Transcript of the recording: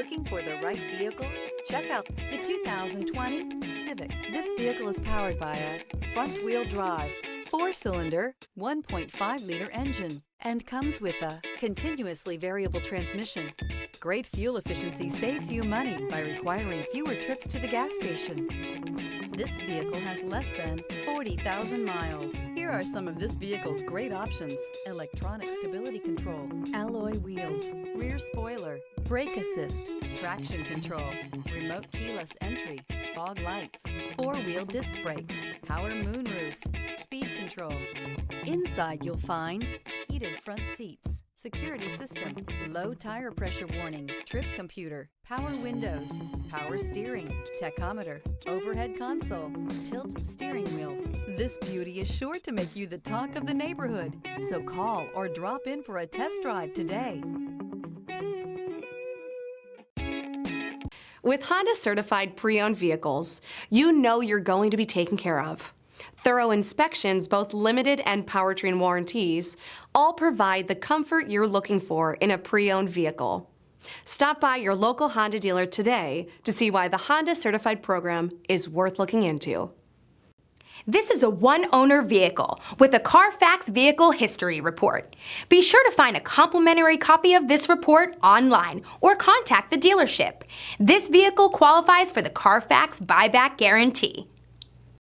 Looking for the right vehicle? Check out the 2020 Civic. This vehicle is powered by a front-wheel drive, 4-cylinder, 1.5-liter engine, and comes with a continuously variable transmission. Great fuel efficiency saves you money by requiring fewer trips to the gas station. This vehicle has less than 40,000 miles. Here are some of this vehicle's great options: electronic stability control, alloy wheels, rear spoiler, brake assist, traction control, remote keyless entry, fog lights, 4-wheel disc brakes, power moonroof, speed control. Inside you'll find heated front seats, security system, low tire pressure warning, trip computer, power windows, power steering, tachometer, overhead console, tilt steering wheel. This beauty is sure to make you the talk of the neighborhood. So call or drop in for a test drive today. With Honda certified pre-owned vehicles, you know you're going to be taken care of. Thorough inspections, both limited and powertrain warranties, all provide the comfort you're looking for in a pre-owned vehicle. Stop by your local Honda dealer today to see why the Honda Certified program is worth looking into. This is a one-owner vehicle with a Carfax Vehicle History Report. Be sure to find a complimentary copy of this report online or contact the dealership. This vehicle qualifies for the Carfax Buyback Guarantee.